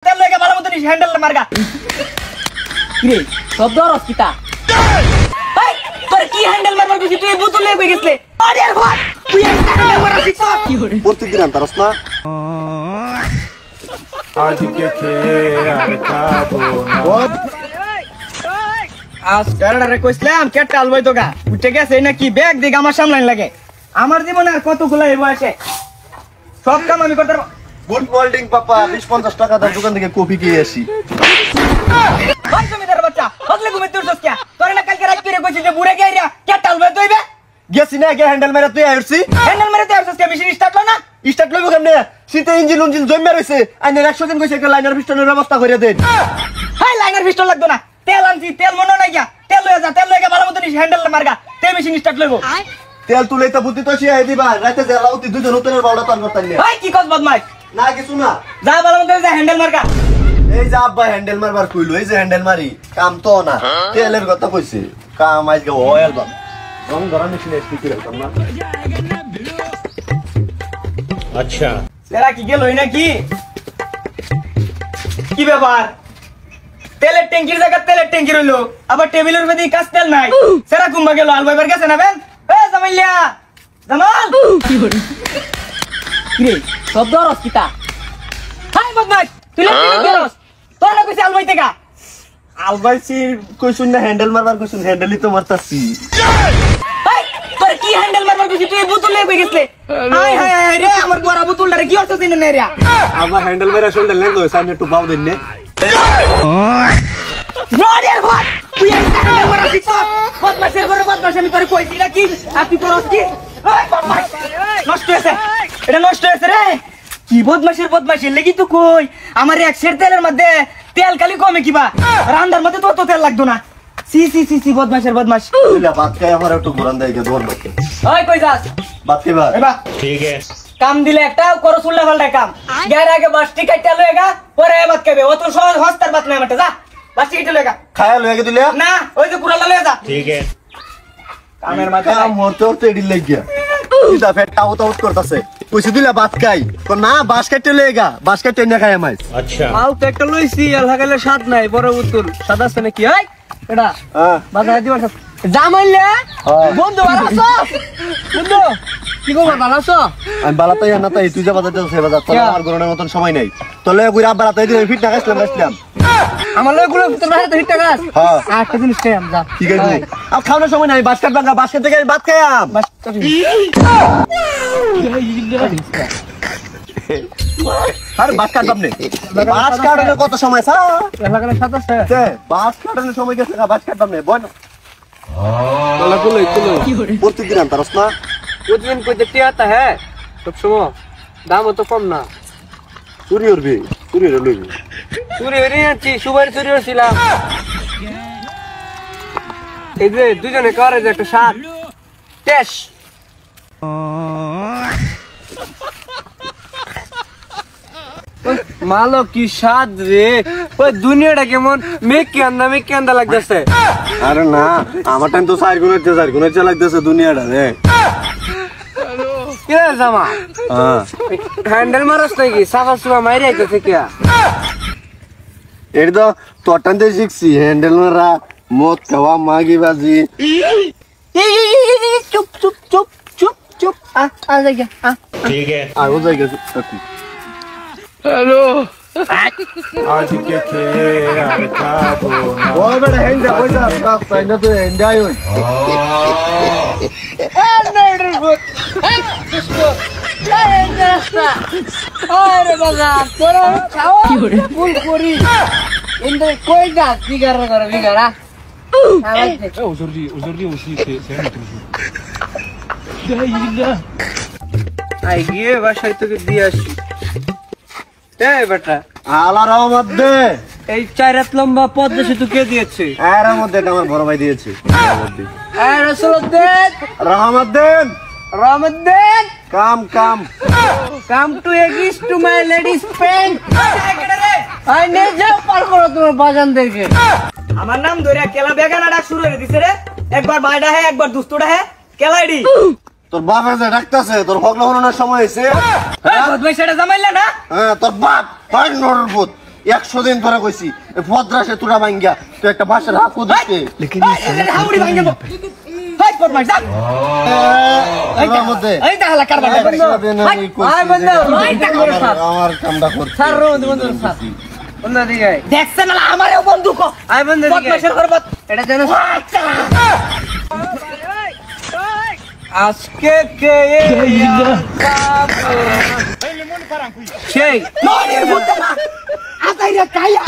তেল লেগে ভালো মতো নিস হ্যান্ডেল মারগা রে শব্দ রস্কিতা এই তোর কি হ্যান্ডেল মারবার কইছিস তুই বোতল লেগে গেছলে আরে আর ভাই তুই হ্যান্ডেল মারছিস কি করে প্রতিদিন আনতারস না আজকে খেয়ে আর খাবো না আজ কারণে কইছিলাম কেটে আলবই তোগা উঠে গেছে নাকি ব্যাগ দিক আমার সামলাইন লাগে আমার জীবনে আর কতগুলো এই বয়সে সব কাম আমি করতে পারবো গুড মর্নিং পাপা 20-50 টাকা দাম দোকান থেকে কফি খেয়ে আসি ভাই তুমি তার বাচ্চা হগলে ঘুমিতে উঠছস কি তোরে না কালকে রাত করে কইছিস যে বুড়ে গেইরা কেটে আলবই তুইবে গেছি না গে হ্যান্ডেল মেরে তুই আইরছি হ্যান্ডেল মেরে তুই আসছস কি মেশিন স্টার্ট না স্টার্ট লইব কেমনে শীতে ইঞ্জিন জমে রইছে আইনের 100 দিন কইছে একটা লাইনার পিস্টনের ব্যবস্থা করে দেন হাই লাইনার পিস্টন লাগতো না তেল আনছি তেল মনে নাই গিয়া তেল লয়ে যা ভালো মতো নিস হ্যান্ডেল মারগা তে মেশিন স্টার্ট লইব তেল তুলেই তা বুদ্ধি তো শিয়াই দিবা রাতে জ্বালাউতি দুইজন উত্তরের বাউডা পান করতাম না ভাই কি কস বদমাইশ না কিছু না যা ভালো মতো যা হ্যান্ডেল মারগা এই যে আব্বা হ্যান্ডেল মারবার কইলো এই যে হ্যান্ডেল মারি কাম তো না তেলের কথা কইছে কাম আজকে অয়েল বাম রং ধরা মেশিন এসপি করে কাম না আচ্ছা সেরা কি গেল নাকি কি ব্যাপার তেলের ট্যাঙ্কির জায়গা তেলের ট্যাঙ্কি রইলো আবার টেবিলের মধ্যে কাজ তেল নাই সেরা কুম্বা গেল আলবাইবার গেছে না বেন এ জামাইলিয়া জামাল কি রে শব্দ রস্কিতা হাই বদমাইশ তুই লাগি গেলস তোর না কইছে আলবাইতে গা আলবাইছি কইছুন না হ্যান্ডেল মারবার কইছুন হ্যান্ডেলই তো মারতাছি এই তোর কি হ্যান্ডেল মারবার কইছিস তুই বোতল লেগে গেছলে হাই হাই হাই রে আমার বড় বোতলটা রে কি হচ্ছে তিন নে রে আবার হ্যান্ডেল মেরে শোল্ডার লাগলো সামনে একটু বাউ দেন নে রডের ভাত তুই হ্যান্ডেল মারছিস বদমাশের ঘরে বদমাশ আমি তোরে কইছি না কি আপনি করস কি এই বদমাশ নষ্ট হইছে এটা নষ্ট হইছে রে কি বদমাশের লাগি তো কই আমার এক সের তেলের মধ্যে তেল খালি কমে কিবা রান্দার মধ্যে তো তেল লাগতো না সি সি সি সি বদমাশ বুঝলা ভাত খাই আমার একটু ঘোরান দেয় কে দৌড় বাকি ওই কই যাস ভাত খাইবা এবা ঠিক আছে কাম দিলে একটা করো উল্টা পাল্টা কাম গ্যার আগে বাস টিকেট লয়েগা পরে ভাত খাবে অত সহজ হস্তার ভাত নাই আমারটা যা বাস টিকেট লয়েগা খায়া লয়ে দিলে না ওই যে কুড়ালা লয়ে যা ঠিক আছে কামের মাথা কাম মরতে মরতে এডিল লাগিয়া ইদা ফেট টাউট আউট করতাছে কইছে দিলা ভাত খাই তো না বাস কাটতে লয়েগা বাস কাটতে না খায় আমায় আচ্ছা মাল তো একটা লইছি আর লাগাইলে স্বাদ নাই বড় উত্তর স্বাদ আছে নাকি এই এটা হ্যাঁ বাজারে দিবার জামাইলে হ্যাঁ। বন্ধু ভালো আছো বন্ধু কি খবর ভালো আছো আমি বালাতাই না তাই তুই যা বাজার যাস সে বাজার তোর আমার গরনের মতন সময় নাই তোলে কইরা আব্বা রাতে দিন ফিট না আসলাম আমার লগে গুলো তোর ভাই তো হিট টাকা হ্যাঁ আটটা জিনিস খাই আমরা যা ঠিক আছে আর খাওয়ানোর সময় নাই বাস্কেট ভাঙা বাস্কেট থেকে ভাত খাইয়াম বাস আরে বাস কাটবাম নে বাস কাটানোর কত সময় স্যার লাগালে স্বাদ আছে বাস কাটানোর সময় গেছে না বাস কাটবাম নে বল তোলা কুলো প্রতিদিন আনতারস না প্রতিদিন কইতে টিয়াতা হ্যাঁ সব সময় দাম তো কম না চুরি করবি চুরি লইবি চুরি হয়ে যাচ্ছি সুবাই চুরি হচ্ছিলাম এই যে দুজনে করে যে একটা সাত টেস মালো কি স্বাদ রে ওই দুনিয়াটা কেমন মেকে আন্দা লাগতেছে আরে না আমার টাইম তো 4 গুণের চেয়ে লাগতেছে দুনিয়াটা রে কে জামা হ্যাঁ হ্যান্ডেল মারস নাকি সাফা সুফা মাইরে আইতেছে কে এর তো তোর টাইম থেকে শিখছি হ্যান্ডেল মারা মদ খাওয়া মাগি বাজি চুপ চুপ চুপ চুপ চুপ আ যাইগা ঠিক আছে আগো যাই গেছে হ্যালো আজকে খেয়ে আর খাবো না ও বেটা হ্যান্ডা পয়সা কাপ তাই না তো হ্যান্ডাই হই আরে বাবা তোরা খাও ফুল করি ইন্দে কই যা বিগারা আই গিয়ে বাসায় তোকে দিয়ে আসি এই বেটা আলার মধ্যে এই 4 রাত লম্বা পদ্মা সেতু কে দিয়েছে এর মধ্যে আমার বড় ভাই দিয়েছে এই রাসূলুদ্দিন রহমদ্দিন কাম টু এগিস টু মাই লেডিস পেন আই নে যাও পার করো তোমার বাজানদেরকে আমার নাম ধরে কেলা বেগানা ডাক শুরু হয়ে দিছে রে একবার বাইডা হে একবার দুস্তোটা হে কেলাইডি তোর বাপ এসে ডাকতেছে তোর হগলা হলানোর সময় হয়েছে বদমাই সেটা জামাইলা না হ্যাঁ তোর বাপ হয় নরপুত 100 দিন ধরে কইছি এই ভদ্রাসে তুরা ভাঙ্গা তুই একটা বাসার হাকু দিতে হাউড়ি ভাঙে হাই বদমাশ যা এর মধ্যে এই তাহলে কারবার করে আমি কইছি আমার কামটা করতে স্যার বন্ধু স্যার বন্ধু দিকে দেখছেন না আমারও বন্ধু কো আই বন্ধু দিকে বদমাশের ঘর বদ এটা জানো আজকে কে সেই ননির ভূত না আতাইরা কাইয়া